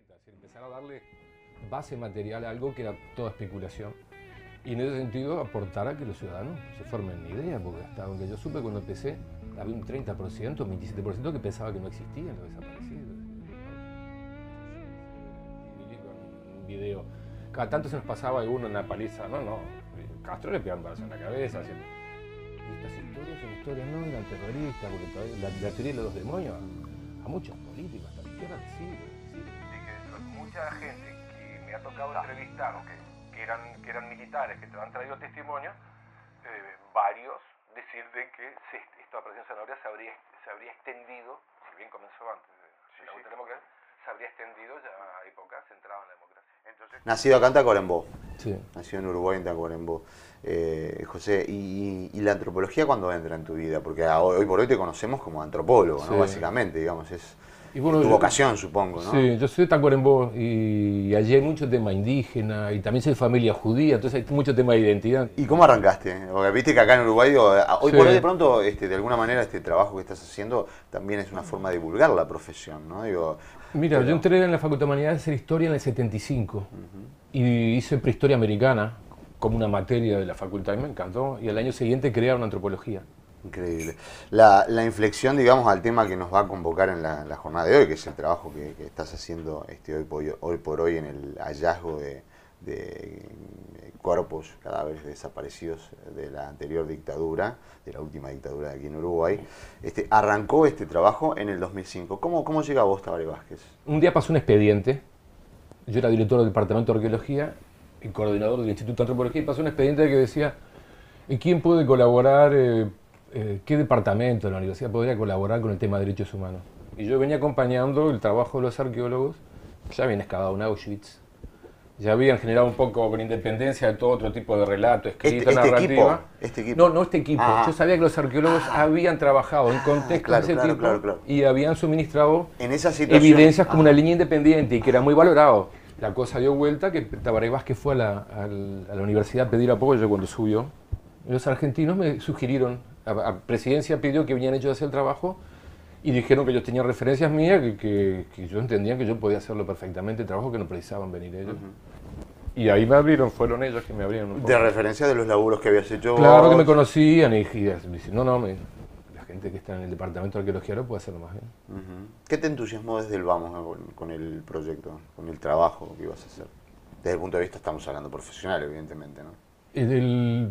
concreta, es decir, empezar a darle base material a algo que era toda especulación. Y en ese sentido aportar a que los ciudadanos se formen idea, porque hasta donde yo supe cuando empecé, había un 30%, un 27% que pensaba que no existían los desaparecidos. Un video. Cada tanto se nos pasaba alguno en la paliza, no, Castro le pegaban balas en la cabeza. Así. Y estas historias son historias, no eran terroristas, porque todavía la teoría de los dos demonios a muchos políticos, hasta la izquierda les sirve. Mucha gente que me ha tocado entrevistar, que eran militares, que te han traído testimonios, varios decir de que esta operación Zanahoria se habría extendido, si bien comenzó antes de la vuelta democrática, se habría extendido ya a épocas centradas en la democracia. Entonces, nacido acá en Tacuarembó. Sí. Nacido en Uruguay, en Tacuarembó. José, ¿y la antropología cuándo entra en tu vida? Porque hoy por hoy te conocemos como antropólogo, ¿no? Sí. Básicamente, digamos, es bueno, tu vocación, supongo, ¿no? Sí, yo soy de Tacuarembó y allí hay mucho tema indígena y también soy de familia judía, entonces hay mucho tema de identidad. ¿Y cómo arrancaste? Porque viste que acá en Uruguay, hoy Sí. por hoy de pronto, de alguna manera, este trabajo que estás haciendo también es una forma de divulgar la profesión, ¿no? Mira, yo entré en la Facultad de Humanidades de hacer historia en el 75 y hice prehistoria americana como una materia de la facultad y me encantó. Y al año siguiente crearon antropología. Increíble. La inflexión, digamos, al tema que nos va a convocar en la jornada de hoy, que es el trabajo que estás haciendo hoy por hoy en el hallazgo de cuerpos, cadáveres desaparecidos de la anterior dictadura, de la última dictadura de aquí en Uruguay. Arrancó este trabajo en el 2005. ¿Cómo llega a vos, Tabaré Vázquez? Un día pasó un expediente. Yo era director del Departamento de Arqueología y coordinador del Instituto de Antropología y pasó un expediente que decía ¿quién puede colaborar, qué departamento de la universidad podría colaborar con el tema de derechos humanos? Y yo venía acompañando el trabajo de los arqueólogos, ya habían excavado en Auschwitz, ya habían generado un poco con independencia de todo otro tipo de relato, escrito, narrativa. ¿Este equipo? No este equipo. Yo sabía que los arqueólogos habían trabajado en contextos de ese tipo y habían suministrado en esa situación, evidencias como una línea independiente y que era muy valorado. La cosa dio vuelta que Tabaré Vázquez fue a la universidad a pedir apoyo cuando subió. Los argentinos me sugirieron, a presidencia pidió que vinieran ellos a hacer el trabajo y dijeron que ellos tenían referencias mías, que yo entendía que yo podía hacerlo perfectamente, el trabajo que no precisaban venir ellos. Y ahí me abrieron, fueron ellos que me abrieron un poco. ¿De referencia de los laburos que habías hecho? Claro que me conocían y dicen, la gente que está en el departamento de arqueología ahora puede hacerlo más bien. ¿Qué te entusiasmó desde el vamos con el proyecto, con el trabajo que ibas a hacer? Desde el punto de vista, estamos hablando profesional, evidentemente, ¿no?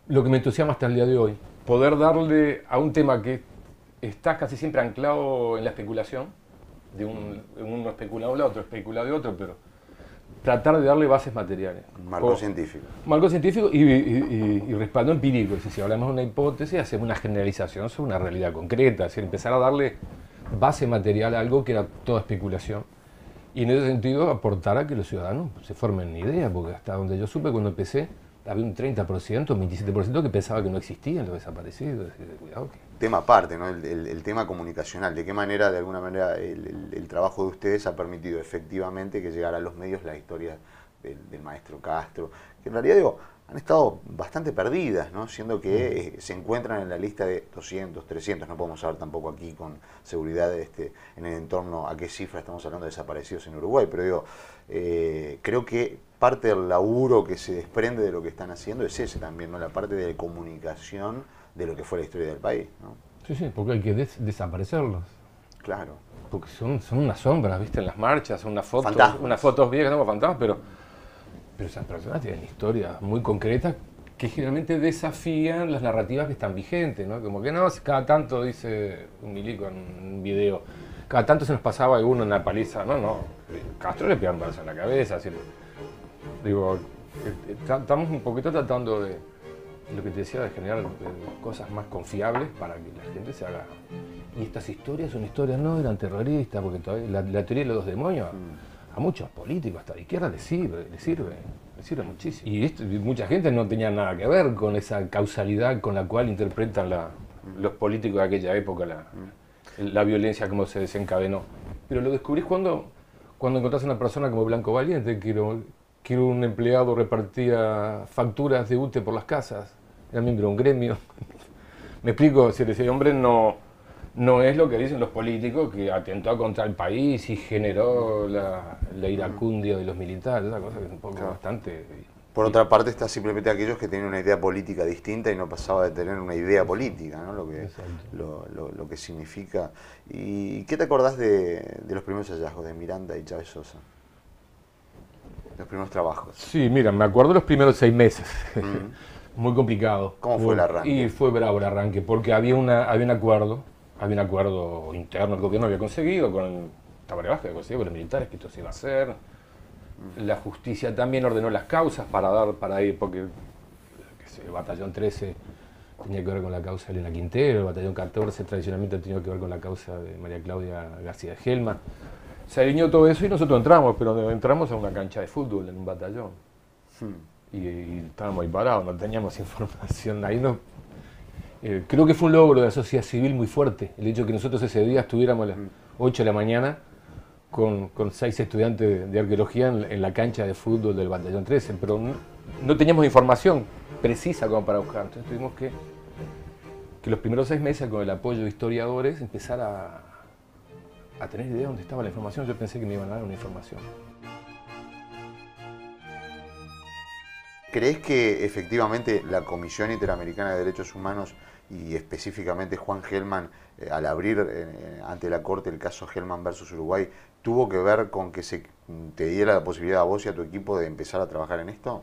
Lo que me entusiasma hasta el día de hoy, poder darle a un tema que está casi siempre anclado en la especulación, de uno especula de un lado, otro especula de otro, pero tratar de darle bases materiales. Marco científico. Marco científico y respaldo empírico. Es decir, si hablamos de una hipótesis, hacemos una generalización sobre una realidad concreta. Es decir, empezar a darle base material a algo que era toda especulación. Y en ese sentido aportar a que los ciudadanos se formen idea, porque hasta donde yo supe cuando empecé, había un 30%, un 27% que pensaba que no existían los desaparecidos. Es decir, cuidado que... Tema aparte, ¿no? El tema comunicacional. ¿De qué manera, de alguna manera, el trabajo de ustedes ha permitido efectivamente que llegara a los medios la historia del maestro Castro? Que en realidad, han estado bastante perdidas, ¿no? Siendo que se encuentran en la lista de 200, 300, no podemos saber tampoco aquí con seguridad en el entorno a qué cifra estamos hablando de desaparecidos en Uruguay, pero creo que parte del laburo que se desprende de lo que están haciendo es ese también, ¿no? La parte de comunicación de lo que fue la historia del país, ¿no? Sí, porque hay que desaparecerlos. Claro. Porque son unas sombras, ¿viste? En las marchas, unas fotos viejas, no fantasmas, pero esas personas tienen historias muy concretas que generalmente desafían las narrativas que están vigentes, ¿no? Como que no, cada tanto, dice un milico en un video, cada tanto se nos pasaba alguno en la paliza, no, Castro le pegaban balas en la cabeza, así. Digo, estamos un poquito tratando de, lo que te decía, de generar cosas más confiables para que la gente se haga. Y estas historias son historias, no eran terroristas, porque todavía la teoría de los dos demonios a muchos políticos, hasta de izquierda, les sirve muchísimo. Y mucha gente no tenía nada que ver con esa causalidad con la cual interpretan los políticos de aquella época la violencia, como se desencadenó. Pero lo descubrís cuando encontrás a una persona como Blanco Valiente, que era un empleado, repartía facturas de UTE por las casas, era miembro de un gremio. Me explico, si ese hombre no no es lo que dicen los políticos, que atentó contra el país y generó la iracundia de los militares, una cosa que es un poco bastante... Por otra parte, está simplemente aquellos que tienen una idea política distinta y no pasaba de tener una idea política, ¿no? Lo que significa. ¿Y qué te acordás de los primeros hallazgos de Miranda y Chávez Sosa? Los primeros trabajos. Sí, mira, me acuerdo los primeros 6 meses. Muy complicado. ¿Cómo fue el arranque? Y fue bravo el arranque, porque había un acuerdo interno, el gobierno había conseguido con Tabaré Vázquez, había conseguido con los militares que esto se iba a hacer. La justicia también ordenó las causas para ir, porque el batallón 13 tenía que ver con la causa de Elena Quintero, el batallón 14 tradicionalmente tenía que ver con la causa de María Claudia García de Gelman. Se alineó todo eso y nosotros entramos, pero entramos a una cancha de fútbol en un batallón. Y estábamos ahí parados, no teníamos información. Ahí no, creo que fue un logro de la sociedad civil muy fuerte, el hecho de que nosotros ese día estuviéramos a las 8 de la mañana con 6 estudiantes de arqueología en la cancha de fútbol del batallón 13, pero no teníamos información precisa como para buscar. Entonces tuvimos que los primeros 6 meses, con el apoyo de historiadores, empezar a tener idea de dónde estaba la información. Yo pensé que me iban a dar una información. ¿Crees que efectivamente la Comisión Interamericana de Derechos Humanos y específicamente Juan Gelman, al abrir ante la Corte el caso Gelman versus Uruguay, tuvo que ver con que se te diera la posibilidad a vos y a tu equipo de empezar a trabajar en esto?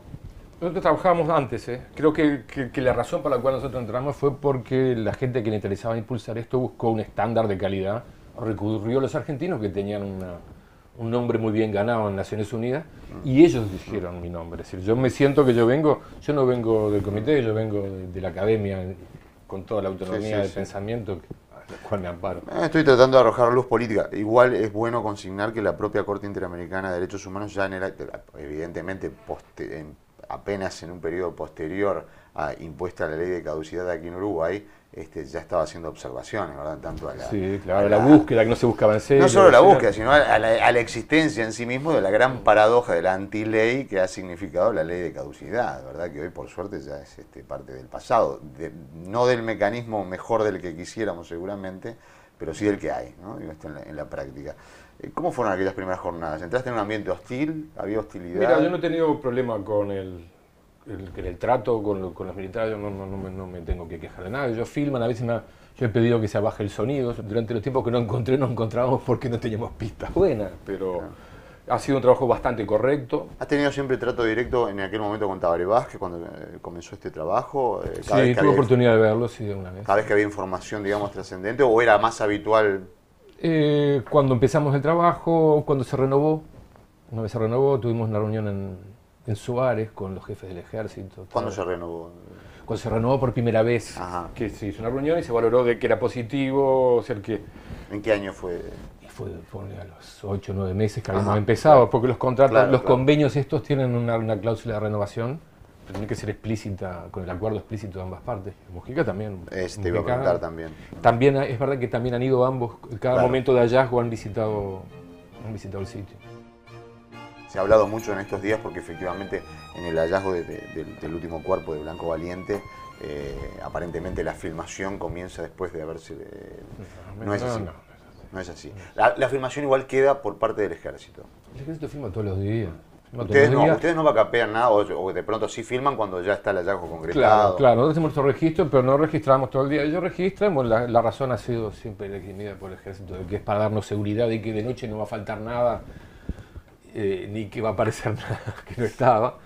Nosotros trabajábamos antes, Creo que la razón por la cual nosotros entramos fue porque la gente que le interesaba impulsar esto buscó un estándar de calidad, recurrió a los argentinos que tenían un nombre muy bien ganado en Naciones Unidas y ellos dijeron mi nombre. Es decir, yo me siento que yo no vengo del comité, yo vengo de la academia con toda la autonomía de pensamiento a la cual me amparo. Estoy tratando de arrojar luz política. Igual es bueno consignar que la propia Corte Interamericana de Derechos Humanos ya evidentemente apenas en un periodo posterior a impuesta la ley de caducidad aquí en Uruguay, ya estaba haciendo observaciones, ¿verdad? Tanto a la, sí, claro, la búsqueda, que no se buscaba en serio. No solo la búsqueda, sino a la existencia en sí mismo de la gran paradoja de la antiley que ha significado la ley de caducidad, ¿verdad? Que hoy por suerte ya es parte del pasado, no del mecanismo mejor del que quisiéramos seguramente, pero sí del que hay, ¿no? Digo, esto en la práctica. ¿Cómo fueron aquellas primeras jornadas? ¿Entraste en un ambiente hostil? ¿Había hostilidad? Mira, yo no he tenido problema con el trato con los militares, yo no me tengo que quejar de nada. Ellos filman, a veces yo he pedido que se baje el sonido. Durante los tiempos que no encontrábamos porque no teníamos pistas buenas, pero ha sido un trabajo bastante correcto. ¿Has tenido siempre trato directo en aquel momento con Tabaré Vázquez cuando comenzó este trabajo? Sí, tuve oportunidad de verlo, sí, de una vez. ¿Cada vez que había información, digamos, trascendente o era más habitual? Cuando empezamos el trabajo, cuando se renovó, una vez se renovó, tuvimos una reunión en Suárez con los jefes del ejército. ¿Cuándo se renovó? Cuando se renovó por primera vez, que se hizo una reunión y se valoró de que era positivo, o sea, ¿En qué año fue? Fue a los 8 o 9 meses que habíamos empezado, porque los contratos, convenios estos tienen una cláusula de renovación, pero tiene que ser explícita, con el acuerdo explícito de ambas partes. Mujica también. Te iba a preguntar también. También es verdad que también han ido ambos, en cada momento de hallazgo han visitado el sitio. Se ha hablado mucho en estos días porque efectivamente en el hallazgo del último cuerpo de Blanco Valiente, aparentemente la filmación comienza después de haberse... No es así. No es así. La filmación igual queda por parte del ejército. El ejército filma todos los días. Ustedes no vacapean nada o de pronto sí filman cuando ya está el hallazgo concretado. Claro, nosotros hacemos nuestro registro, pero no registramos todo el día. Ellos registran, bueno, la razón ha sido siempre elegida por el ejército, de que es para darnos seguridad de que de noche no va a faltar nada, ni que va a aparecer nada que no estaba.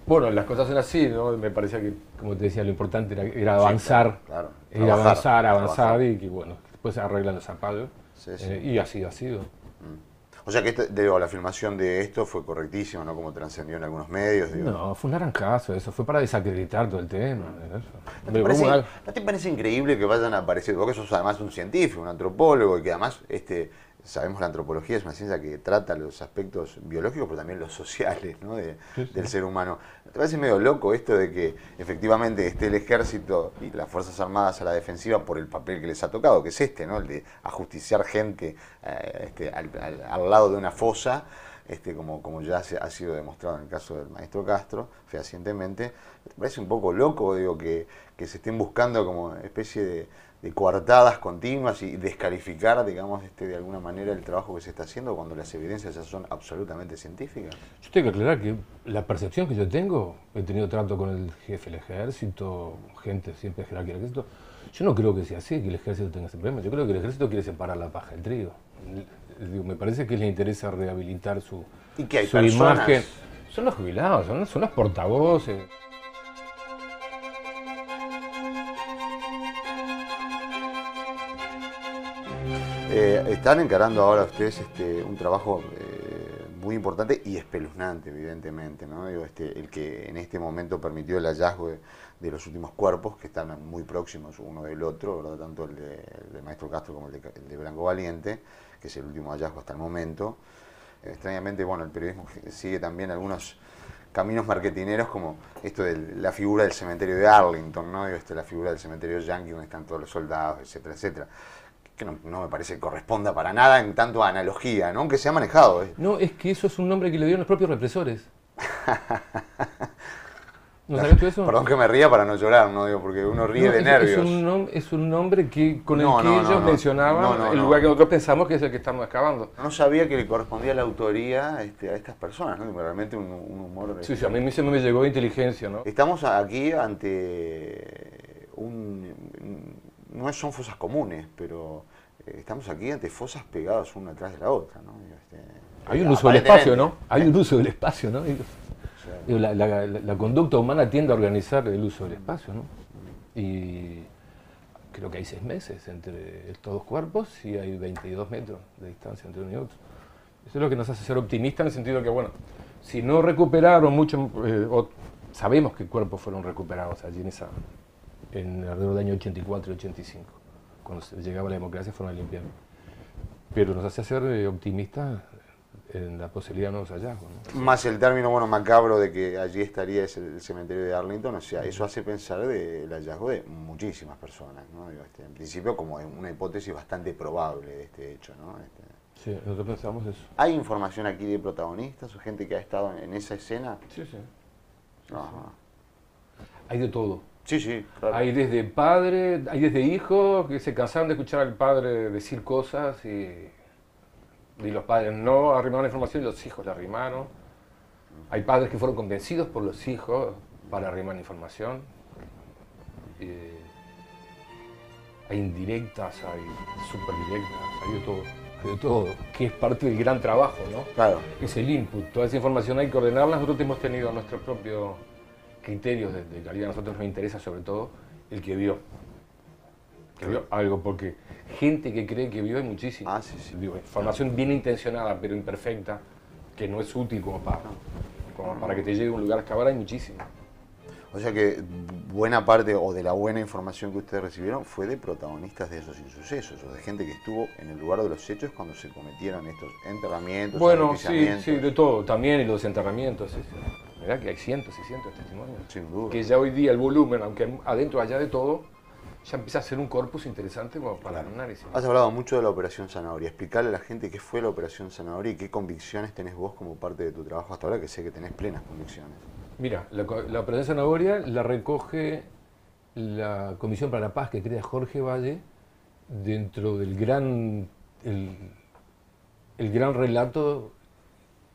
Bueno, las cosas son así, ¿no? Me parecía que, como te decía, lo importante era avanzar, avanzar y que, bueno, después se arreglan los zapatos. Y así ha sido. O sea que la filmación de esto fue correctísima, ¿no? Como trascendió en algunos medios. No, fue un naranjazo eso, fue para desacreditar todo el tema. ¿No te parece increíble que vayan a aparecer? Porque sos además un científico, un antropólogo, y que además sabemos la antropología es una ciencia que trata los aspectos biológicos, pero también los sociales, ¿no? del ser humano. ¿Te parece medio loco esto de que efectivamente esté el ejército y las Fuerzas Armadas a la defensiva por el papel que les ha tocado, que es ¿no? El de ajusticiar gente al lado de una fosa, como ya ha sido demostrado en el caso del maestro Castro, fehacientemente? ¿Te parece un poco loco, digo, que se estén buscando como especie coartadas continuas y descalificar, digamos, de alguna manera el trabajo que se está haciendo cuando las evidencias ya son absolutamente científicas? Yo tengo que aclarar que la percepción que yo tengo, he tenido trato con el jefe del ejército, gente siempre jerarquía del ejército, yo no creo que sea así, que el ejército tenga ese problema. Yo creo que el ejército quiere separar la paja del trigo. Digo, me parece que les interesa rehabilitar su, ¿Y que hay su imagen. Son los jubilados, son los portavoces. Están encarando ahora ustedes un trabajo muy importante y espeluznante, evidentemente, ¿no? Digo, el que en este momento permitió el hallazgo de los últimos cuerpos, que están muy próximos uno del otro, ¿verdad? Tanto el de Maestro Castro como el de Blanco Valiente, que es el último hallazgo hasta el momento. Extrañamente, bueno, el periodismo sigue también algunos caminos marketineros, como esto de la figura del cementerio de Arlington, ¿no? Digo, la figura del cementerio yankee donde están todos los soldados, etcétera, etcétera. Que no me parece que corresponda para nada en tanto a analogía, ¿no? Aunque se ha manejado. No, es que eso es un nombre que le dieron los propios represores. ¿No sabes tú eso? Perdón que me ría para no llorar, ¿no? Digo, porque uno ríe de nervios. Es un nombre con el que ellos mencionaban el lugar que nosotros pensamos que es el que estamos excavando. No sabía que le correspondía la autoría a estas personas, ¿no? Realmente un humor... Sí, a mí se me llegó de inteligencia, ¿no? Estamos aquí ante no son fosas comunes, pero estamos aquí ante fosas pegadas una atrás de la otra, ¿no? Hay un uso del espacio, ¿no? Hay un uso del espacio, ¿no? Digo, la conducta humana tiende a organizar el uso del espacio, ¿no? Y creo que hay 6 meses entre estos dos cuerpos y hay 22 metros de distancia entre uno y otro. Eso es lo que nos hace ser optimistas en el sentido de que, bueno, si no recuperaron mucho, sabemos que cuerpos fueron recuperados allí en alrededor del año 84 y 85. Cuando llegaba la democracia fueron a limpiar. Pero nos hace ser optimistas en la posibilidad de nuevos hallazgos, ¿no? Más el término, bueno, macabro de que allí estaría el cementerio de Arlington, o sea, eso hace pensar del hallazgo de muchísimas personas, ¿no? Digo, en principio como una hipótesis bastante probable de este hecho, ¿no? Sí, nosotros pensamos eso. ¿Hay información aquí de protagonistas o gente que ha estado en esa escena? Sí, sí. Ajá. Hay de todo. Sí, sí, claro. Hay desde padres, hay desde hijos que se cansaron de escuchar al padre decir cosas y los padres no arrimaron la información y los hijos la arrimaron. Hay padres que fueron convencidos por los hijos para arrimar la información. Hay indirectas, hay superdirectas, hay de todo, que es parte del gran trabajo, ¿no? Claro. Es el input, toda esa información hay que ordenarla. Nosotros hemos tenido nuestros propios criterios de calidad. A nosotros nos interesa sobre todo el que vio. Que vio algo, porque gente que cree que vio hay muchísima. Sí, sí. Digo, información bien intencionada pero imperfecta, que no es útil como para que te llegue a un lugar a excavar, hay muchísima. O sea que buena parte o de la buena información que ustedes recibieron fue de protagonistas de esos insucesos, o de gente que estuvo en el lugar de los hechos cuando se cometieron estos enterramientos. Bueno, sí, de todo, también, y los desenterramientos. Mirá que hay cientos y cientos de testimonios. Sin duda. Que ya hoy día el volumen, aunque adentro haya de todo, ya empieza a ser un corpus interesante como para el análisis. Has hablado mucho de la Operación Zanahoria. Explicarle a la gente qué fue la Operación Zanahoria y qué convicciones tenés vos como parte de tu trabajo hasta ahora, que sé que tenés plenas convicciones. Mira, la Operación Zanahoria la recoge la Comisión para la Paz que crea Jorge Valle dentro del el gran relato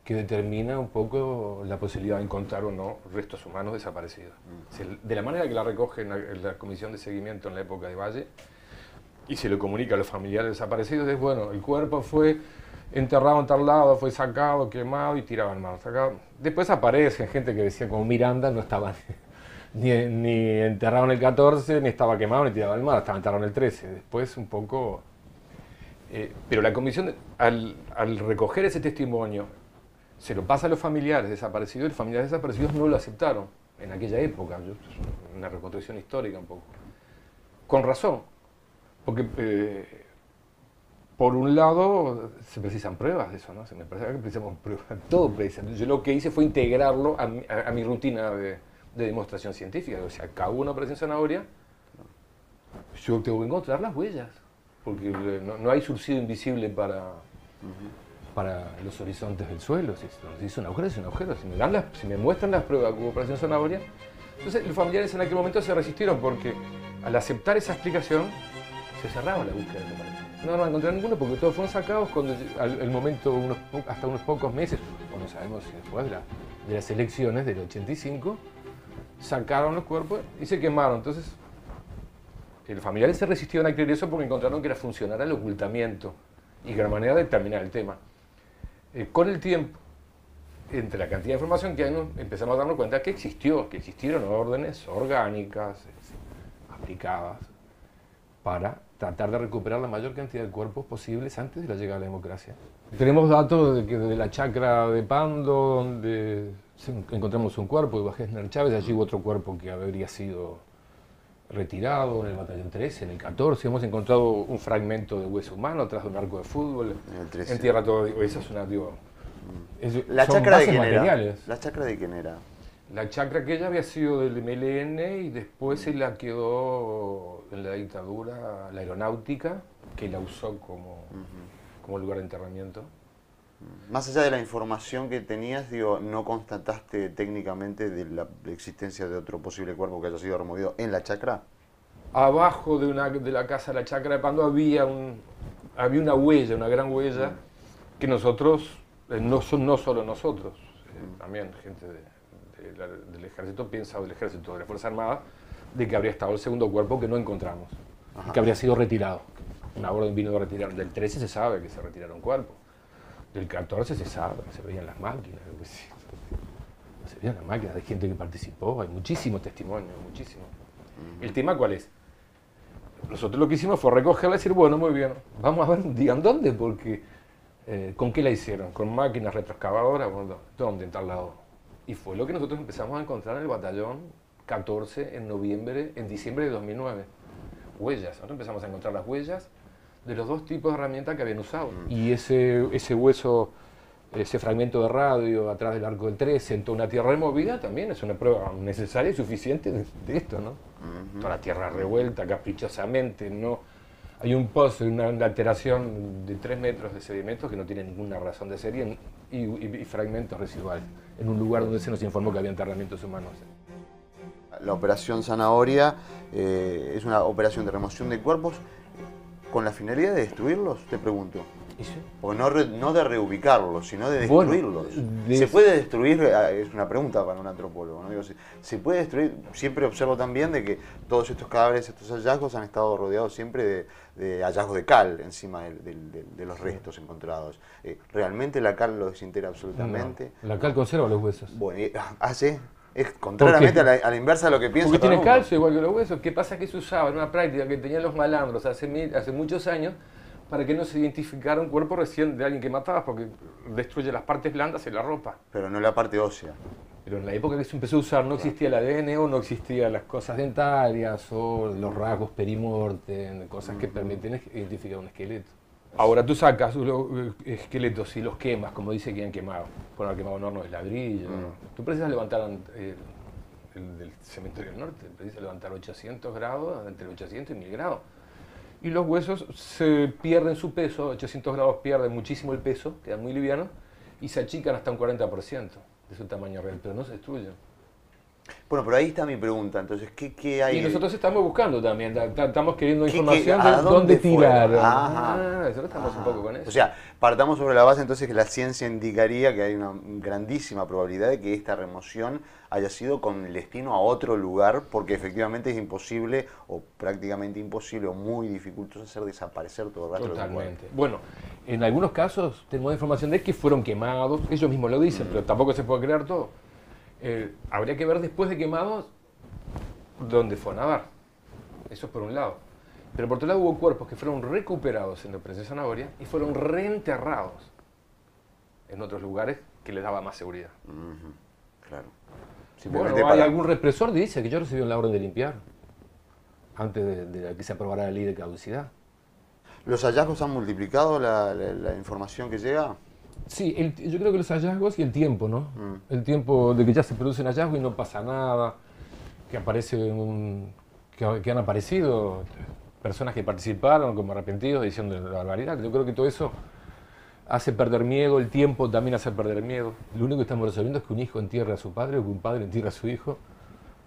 que determina un poco la posibilidad de encontrar o no restos humanos desaparecidos. De la manera que la recoge en la Comisión de Seguimiento en la época de Valle y se lo comunica a los familiares desaparecidos, es bueno, el cuerpo fue enterrado en tal lado, fue sacado, quemado y tirado al mar. Después aparecen gente que decía, como Miranda, no estaba ni enterrado en el 14, ni estaba quemado, ni tirado al mar, estaba enterrado en el 13. Después un poco... pero la comisión, al recoger ese testimonio, se lo pasa a los familiares desaparecidos, y los familiares desaparecidos no lo aceptaron en aquella época. Es una reconstrucción histórica un poco. Con razón, porque... por un lado, se precisan pruebas de eso, ¿no? Me parece que precisamos pruebas, todo precisa. Yo lo que hice fue integrarlo a mi rutina de demostración científica. O sea, acabo una operación Zanahoria, yo tengo que encontrar las huellas, porque no hay surcido invisible para los horizontes del suelo. Si es un agujero, es un agujero. Si me muestran las pruebas como operación Zanahoria, entonces los familiares en aquel momento se resistieron, porque al aceptar esa explicación, se cerraba la búsqueda de desaparecidos. No van a encontrar ninguno porque todos fueron sacados cuando al momento, hasta unos pocos meses, o no sabemos si después de las elecciones del 85, sacaron los cuerpos y se quemaron. Entonces, los familiares se resistieron a creer eso porque encontraron que era funcional el ocultamiento y que era manera de terminar el tema. Con el tiempo, entre la cantidad de información que hay, empezamos a darnos cuenta que existieron órdenes orgánicas aplicadas para tratar de recuperar la mayor cantidad de cuerpos posibles antes de la llegada de la democracia. Tenemos datos de la chacra de Pando, donde encontramos un cuerpo de Bajésner Chávez, allí hubo otro cuerpo que habría sido retirado en el batallón 13, en el 14. Hemos encontrado un fragmento de hueso humano atrás de un arco de fútbol. En tierra todo, eso es una, digo, ¿La chacra de quién era? ¿La chacra de quién era? La chacra aquella había sido del MLN y después se la quedó en la dictadura la aeronáutica, que la usó como lugar de enterramiento. Más allá de la información que tenías, digo, ¿no constataste técnicamente de la existencia de otro posible cuerpo que haya sido removido en la chacra? Abajo de la casa de la chacra de Pando había una huella, una gran huella, que nosotros, no solo nosotros, también gente del ejército piensa, o del ejército, de la Fuerza Armada, de que habría estado el segundo cuerpo que no encontramos, y que habría sido retirado. Una orden vino de retirar. Del 13 se sabe que se retiraron cuerpos. Del 14 se sabe, se veían las máquinas. Se veían las máquinas, hay gente que participó, hay muchísimos testimonios, muchísimos. ¿El tema cuál es? Nosotros lo que hicimos fue recogerla y decir, bueno, muy bien, vamos a ver, digan dónde, porque ¿con qué la hicieron? ¿Con máquinas retroexcavadoras? Bueno, ¿dónde? En tal lado. Y fue lo que nosotros empezamos a encontrar en el batallón 14 en diciembre de 2009. Huellas, nosotros empezamos a encontrar las huellas de los dos tipos de herramientas que habían usado. Y ese hueso, ese fragmento de radio atrás del arco del 13, en toda una tierra removida, también es una prueba necesaria y suficiente de esto, ¿no? Toda la tierra revuelta caprichosamente, ¿no? Hay un pozo, una alteración de 3 metros de sedimentos que no tiene ninguna razón de ser y fragmentos residuales, en un lugar donde se nos informó que había enterramientos humanos. La operación Zanahoria es una operación de remoción de cuerpos con la finalidad de destruirlos, te pregunto. ¿Sí? O no de reubicarlos, sino de destruirlos. ¿Se puede destruir? Es una pregunta para un antropólogo, ¿no? Digo, ¿se puede destruir? Siempre observo también de que todos estos cadáveres, estos hallazgos han estado rodeados siempre de hallazgos de cal encima de los restos encontrados. ¿Realmente la cal lo desintegra absolutamente? No, la cal conserva los huesos. Bueno, ¿sí? Es contrariamente a la inversa de lo que pienso. Porque tiene calcio igual que los huesos. ¿Qué pasa? Que se usaba en una práctica que tenían los malandros hace muchos años para que no se identificara un cuerpo recién de alguien que matabas, porque destruye las partes blandas y la ropa. Pero no la parte ósea. Pero en la época que se empezó a usar no existía el ADN o no existían las cosas dentarias o los rasgos perimortem, cosas que permiten identificar un esqueleto. Ahora tú sacas los esqueletos y los quemas, como dice que han quemado. Bueno, han quemado en horno de ladrillo. Tú precisas levantar el del cementerio del norte, precisas levantar 800 grados, entre 800 y 1000 grados. Y los huesos se pierden su peso, 800 grados pierden muchísimo el peso, quedan muy livianos, y se achican hasta un 40% de su tamaño real, pero no se destruyen. Bueno, pero ahí está mi pregunta, entonces, ¿qué hay? Y nosotros estamos buscando también, estamos queriendo información de dónde tirar. Nosotros estamos un poco con eso. O sea, partamos sobre la base entonces que la ciencia indicaría que hay una grandísima probabilidad de que esta remoción haya sido con el destino a otro lugar, porque efectivamente es imposible, o prácticamente imposible, o muy dificultoso hacer desaparecer todo el rastro. Totalmente. Bueno, en algunos casos tenemos información de que fueron quemados, ellos mismos lo dicen, pero tampoco se puede creer todo. Habría que ver después de quemados dónde fue a nadar. Eso es por un lado. Pero por otro lado hubo cuerpos que fueron recuperados en la operación Zanahoria y fueron reenterrados en otros lugares que les daba más seguridad. Claro. Bueno, hay algún represor que dice que yo recibí la orden de limpiar antes de que se aprobara la ley de caducidad. ¿Los hallazgos han multiplicado la información que llega? Sí, yo creo que los hallazgos y el tiempo, ¿no? El tiempo de que ya se produce un hallazgo y no pasa nada, que han aparecido personas que participaron como arrepentidos diciendo la barbaridad. Yo creo que todo eso hace perder miedo, el tiempo también hace perder miedo. Lo único que estamos resolviendo es que un hijo entierre a su padre o que un padre entierre a su hijo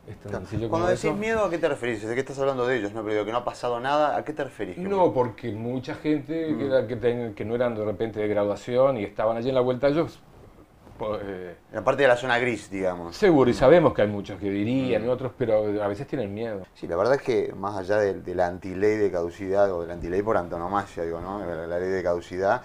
Es tan sencillo Cuando como decís eso. miedo, ¿a qué te referís? ¿De qué estás hablando de ellos? No, pero digo que no ha pasado nada, ¿a qué te referís? No, porque mucha gente que no eran de repente de graduación y estaban allí en la vuelta, ellos... La parte de la zona gris, digamos. seguro, y sabemos que hay muchos que dirían y otros, pero a veces tienen miedo. Sí, la verdad es que más allá de la antiley de caducidad, o de la antiley por antonomasia, digo, ¿no? La ley de caducidad,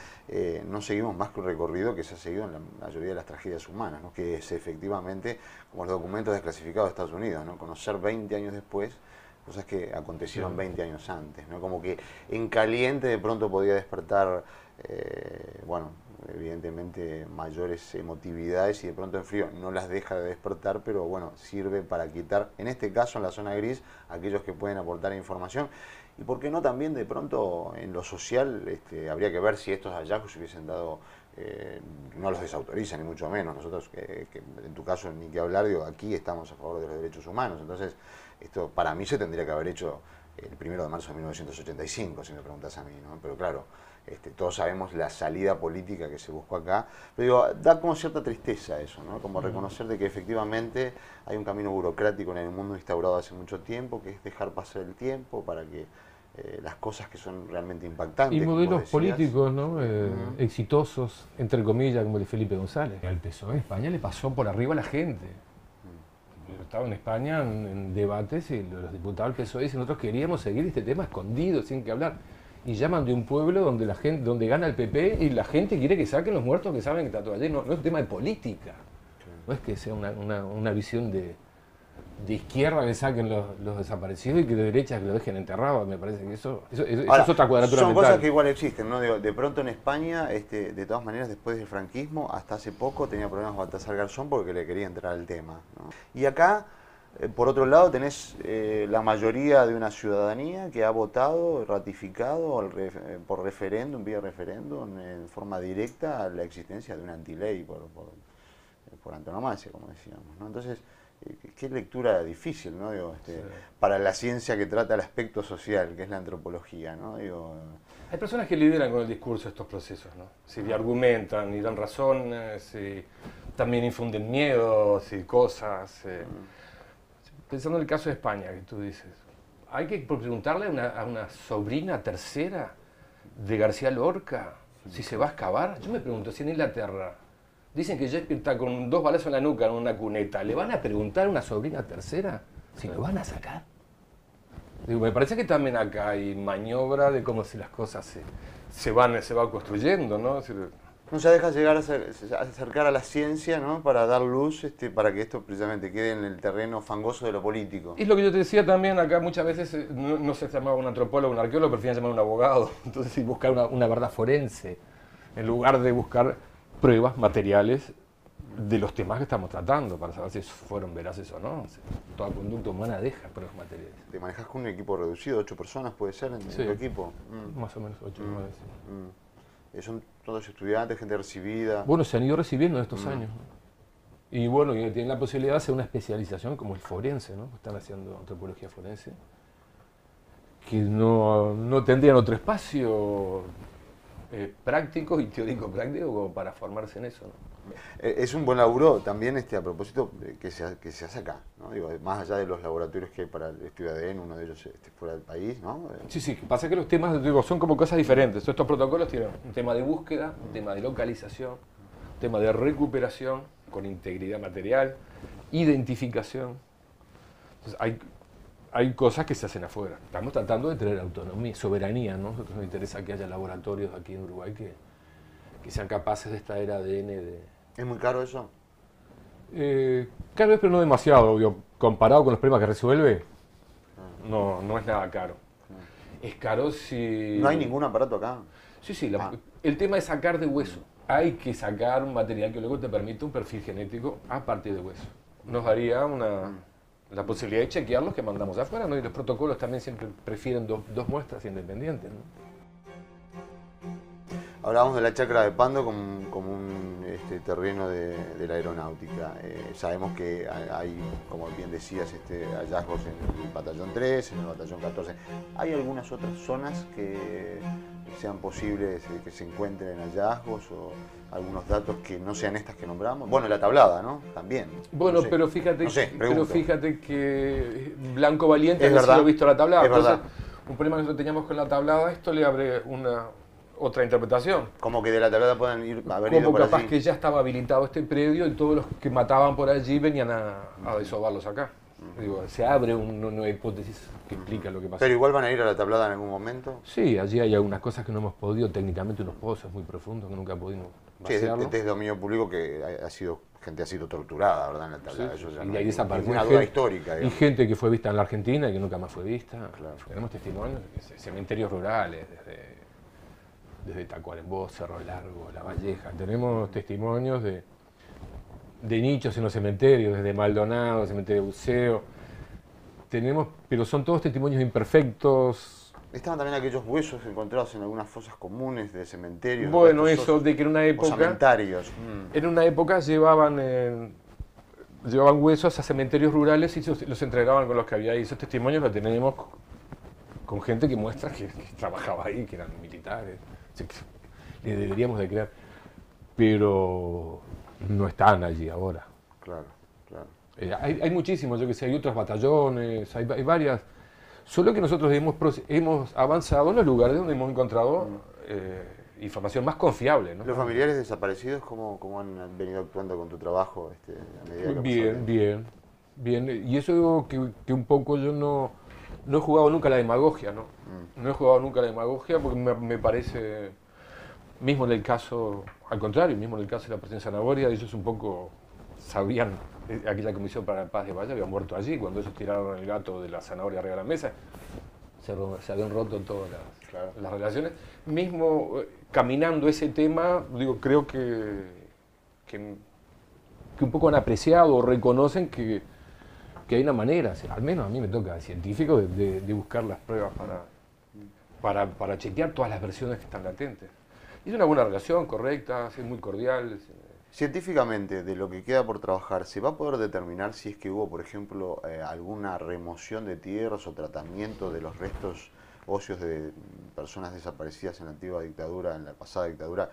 no seguimos más que un recorrido que se ha seguido en la mayoría de las tragedias humanas, ¿no? Que es efectivamente, como los documentos desclasificados de Estados Unidos, ¿no? Conocer 20 años después cosas que acontecieron 20 años antes, ¿no? Como que en caliente de pronto podía despertar, bueno, evidentemente mayores emotividades, y de pronto en frío no las deja de despertar, pero bueno, sirve para quitar, en este caso en la zona gris, aquellos que pueden aportar información. Y por qué no también de pronto en lo social, habría que ver si estos hallazgos se hubiesen dado, no los desautorizan ni mucho menos, nosotros que en tu caso ni que hablar, digo, aquí estamos a favor de los derechos humanos, entonces esto para mí se tendría que haber hecho el 1 de marzo de 1985, si me preguntas a mí, ¿no? Pero claro, todos sabemos la salida política que se buscó acá, pero digo, da como cierta tristeza eso, ¿no? Como reconocer de que efectivamente hay un camino burocrático en el mundo instaurado hace mucho tiempo, que es dejar pasar el tiempo para que las cosas que son realmente impactantes. Y modelos políticos, ¿no? Exitosos, entre comillas, como el de Felipe González. Al PSOE en España le pasó por arriba a la gente. Yo estaba en España en debates y los diputados del PSOE dicen, nosotros queríamos seguir este tema escondido, sin que hablar. Y llaman de un pueblo donde la gente, donde gana el PP y la gente quiere que saquen los muertos que saben que está todo allí. No, no es un tema de política. No es que sea una visión de izquierda que saquen los desaparecidos y que de derecha que lo dejen enterrados. Me parece que eso Ahora, es otra cuadratura son mental. cosas que igual existen, ¿no? De pronto en España, de todas maneras, después del franquismo, hasta hace poco tenía problemas Baltasar Garzón porque le quería entrar al tema, ¿no? Y acá, por otro lado, tenés la mayoría de una ciudadanía que ha votado, ratificado por referéndum, vía referéndum, en forma directa, la existencia de una antiley por antonomasia, como decíamos, ¿no? Entonces, qué lectura difícil, ¿no? Digo, Sí. para la ciencia que trata el aspecto social, que es la antropología, ¿no? Digo, Hay personas que lideran con el discurso estos procesos, ¿no? Si argumentan y dan razones, si también infunden miedos y cosas. Pensando en el caso de España, que tú dices, hay que preguntarle a una sobrina tercera de García Lorca si se va a excavar. Yo me pregunto, si en Inglaterra dicen que Shakespeare está con 2 balazos en la nuca en una cuneta, ¿le van a preguntar a una sobrina tercera si lo van a sacar? Digo, me parece que también acá hay maniobra de cómo si las cosas se van construyendo, ¿no? no se deja llegar a acercar a la ciencia, ¿no? Para dar luz, para que esto precisamente quede en el terreno fangoso de lo político. Es lo que yo te decía también, acá muchas veces no se llamaba un antropólogo, un arqueólogo, prefieren llamar un abogado. Entonces, si buscar una verdad forense, en lugar de buscar pruebas materiales de los temas que estamos tratando, para saber si fueron veraces o no. Toda conducta humana deja pruebas materiales. ¿Te manejas con un equipo reducido? 8 personas puede ser en tu equipo. Más o menos 8 o 9. Son todos estudiantes, gente recibida. Bueno, se han ido recibiendo en estos años. Y bueno, y tienen la posibilidad de hacer una especialización como el forense, ¿no? Están haciendo antropología forense, que no tendrían otro espacio práctico y teórico-práctico como para formarse en eso, ¿no? Es un buen laburo también a propósito que se hace acá, ¿no? Digo, más allá de los laboratorios que hay para el estudio de ADN, uno de ellos fuera del país, ¿no? Sí, pasa que los temas, digo, son como cosas diferentes. Estos protocolos tienen un tema de búsqueda, un tema de localización, un tema de recuperación con integridad material, identificación. Entonces, hay cosas que se hacen afuera. Estamos tratando de tener autonomía, soberanía, ¿no? Nos interesa que haya laboratorios aquí en Uruguay que sean capaces de extraer ADN. ¿Es muy caro eso? Caro es, pero no demasiado, obvio. Comparado con los problemas que resuelve, no es nada caro. Es caro si... ¿No hay ningún aparato acá? Sí, el tema es sacar de hueso. Hay que sacar un material que luego te permite un perfil genético a partir de hueso. Nos daría la posibilidad de chequear los que mandamos afuera, ¿no? Y los protocolos también siempre prefieren dos muestras independientes, ¿no? Hablábamos de la chacra de Pando como un terreno de la aeronáutica. Sabemos que hay, como bien decías, hallazgos en el batallón 3, en el batallón 14. ¿Hay algunas otras zonas que sean posibles que se encuentren hallazgos? algunos datos que no sean estas que nombramos? Bueno, la tablada, ¿no? También. Bueno, no sé. pero fíjate, no sé, pero fíjate que Blanco Valiente es ha verdad, sido visto la tablada. Es verdad. Entonces, un problema que nosotros teníamos con la tablada, esto le abre otra interpretación. Como que de la tablada puedan haber ido Como por capaz allí. que ya estaba habilitado este predio y todos los que mataban por allí venían a desovarlos acá. Digo, se abre una nueva hipótesis que explica lo que pasó. ¿Pero igual van a ir a la tablada en algún momento? Sí, allí hay algunas cosas que no hemos podido, técnicamente unos pozos muy profundos que nunca pudimos vaciarlo. Sí, es dominio público que gente ha sido torturada, ¿verdad? En la tablada. Sí, Eso ya y no de ahí hay desapareció. ninguna duda histórica. Y Digamos. gente que fue vista en la Argentina y que nunca más fue vista. Claro. Tenemos testimonios de cementerios rurales, desde Tacuarembó, Cerro Largo, La Valleja. Tenemos testimonios de nichos en los cementerios, desde Maldonado, cementerio de Buceo. Tenemos, pero son todos testimonios imperfectos. Estaban también aquellos huesos encontrados en algunas fosas comunes de cementerios. Bueno, eso de que en una época... Osamentarios. En una época llevaban huesos a cementerios rurales y los entregaban con los que había ahí. Esos testimonios los tenemos con gente que muestra que trabajaba ahí, que eran militares. Le deberíamos de creer. Pero no están allí ahora. Claro, claro. Hay muchísimos, yo que sé, hay otros batallones, hay varias. Solo que nosotros hemos avanzado en los lugares donde hemos encontrado información más confiable, ¿no? ¿Los familiares desaparecidos cómo han venido actuando con tu trabajo a medida que Bien. Y eso que un poco yo no he jugado nunca a la demagogia, ¿no? No he jugado nunca a la demagogia porque me parece, mismo en el caso, al contrario, mismo en el caso de la presidencia Zanahoria, ellos un poco sabían, aquella Comisión para la Paz de Valle había muerto allí, cuando ellos tiraron el gato de la zanahoria arriba de la mesa, se habían roto todas las relaciones. Mismo caminando ese tema, digo, creo que un poco han apreciado o reconocen que hay una manera, al menos a mí me toca científico, de buscar las pruebas para chequear todas las versiones que están latentes. Y es una buena relación, correcta, es muy cordial. Científicamente, de lo que queda por trabajar, ¿se va a poder determinar si es que hubo, por ejemplo, alguna remoción de tierras o tratamiento de los restos óseos de personas desaparecidas en la antigua dictadura, en la pasada dictadura,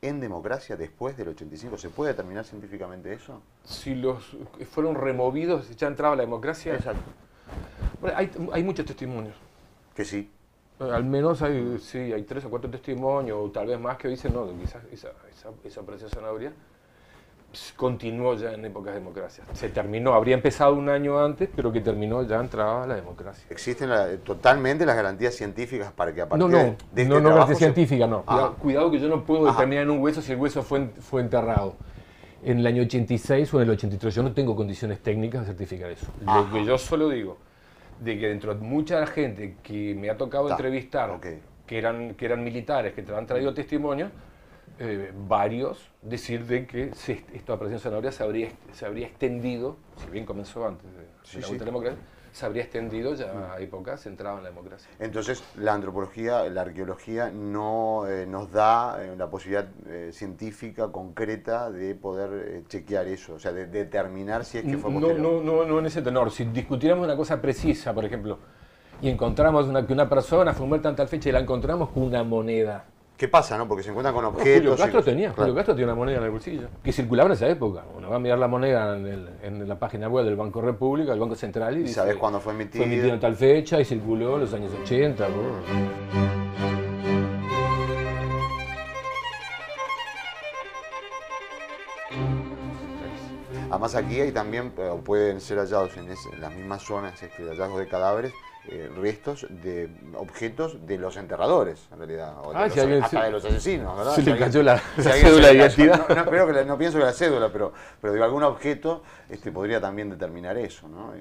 en democracia después del 85? ¿Se puede determinar científicamente eso? Si los fueron removidos, ya entraba la democracia. Exacto. Bueno, hay muchos testimonios. Que sí. Al menos hay 3 o 4 testimonios, o tal vez más, que dicen, no, quizás esa operación Zanahoria continuó ya en épocas de democracia. Se terminó, habría empezado un año antes, pero que terminó ya entraba la democracia. ¿Existen totalmente las garantías científicas para que a partir de este no garantía científica, no. Cuidado que yo no puedo Ajá. determinar en un hueso si el hueso fue enterrado en el año 86 o en el 83. Yo no tengo condiciones técnicas de certificar eso. Lo que yo solo digo, de que dentro de mucha gente que me ha tocado entrevistar, que eran militares, que te han traído testimonios, varios decir de que esta operación Zanahoria se habría extendido, si bien comenzó antes de la vuelta a la democracia, se habría extendido ya a épocas centradas en la democracia. Entonces, la antropología, la arqueología no nos da la posibilidad científica concreta de poder chequear eso, o sea, de determinar si es que fue posterior. No en ese tenor. Si discutiéramos una cosa precisa, por ejemplo, y encontramos que una persona fue muerta en tal fecha y la encontramos con una moneda. ¿Qué pasa, no? Porque se encuentran con objetos. Julio Castro tenía una moneda en el bolsillo, que circulaba en esa época. Uno va a mirar la moneda en la página web del Banco República, del Banco Central, y dice, ¿sabes cuándo fue emitida? Fue emitida en tal fecha y circuló en los años 80. Además aquí hay también, pueden ser hallados en las mismas zonas, hallazgos de cadáveres, restos de objetos de los enterradores, en realidad, o hasta de los asesinos, ¿verdad? Se le cayó la cédula de identidad. No pienso que la cédula, pero digo, algún objeto podría también determinar eso, ¿no?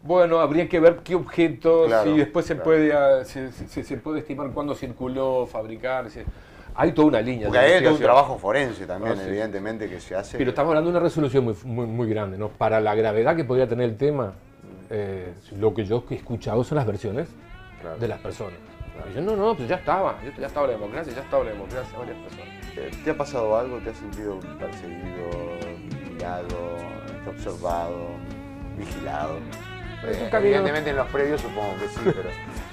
Bueno, habría que ver qué objetos, y después se puede estimar cuándo circuló, fabricar. Hay toda una línea. Porque hay todo un trabajo forense también, evidentemente, que se hace. Pero estamos hablando de una resolución muy grande, ¿no? Para la gravedad que podría tener el tema, lo que yo he escuchado son las versiones de las personas. Y yo, pues ya estaba la democracia, varias personas. ¿Te ha pasado algo? ¿Te has sentido perseguido, mirado, observado, vigilado? Evidentemente en los predios supongo que sí,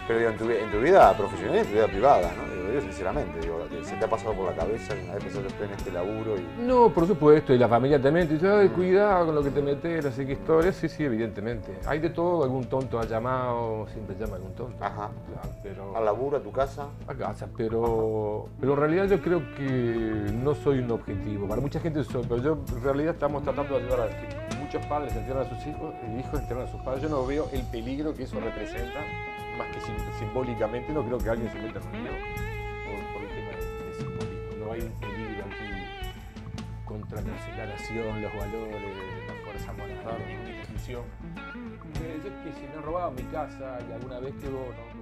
pero digo, en tu vida profesional y en tu vida privada, ¿no? lo digo sinceramente, digo, ¿se te ha pasado por la cabeza que una vez pensaste en este laburo? No, por supuesto, y la familia también te dice, ay, cuidado con lo que te metes, así que historias, sí, sí, evidentemente. Hay de todo, algún tonto ha llamado, siempre llama algún tonto. Ajá. Claro, pero... ¿Al laburo, a tu casa? A casa, pero en realidad yo creo que no soy un objetivo. Para mucha gente soy, pero yo en realidad estamos tratando de ayudar a que muchos padres entierran a sus hijos, hijos entierran a sus padres. Yo no veo el peligro que eso representa, más que simbólicamente, no creo que alguien se meta en un lío por el tema de simbolismo. No hay un peligro aquí contra la nación, los valores, la fuerza moral, una institución. Yo que si me han robado mi casa y alguna vez que hubo, ¿no?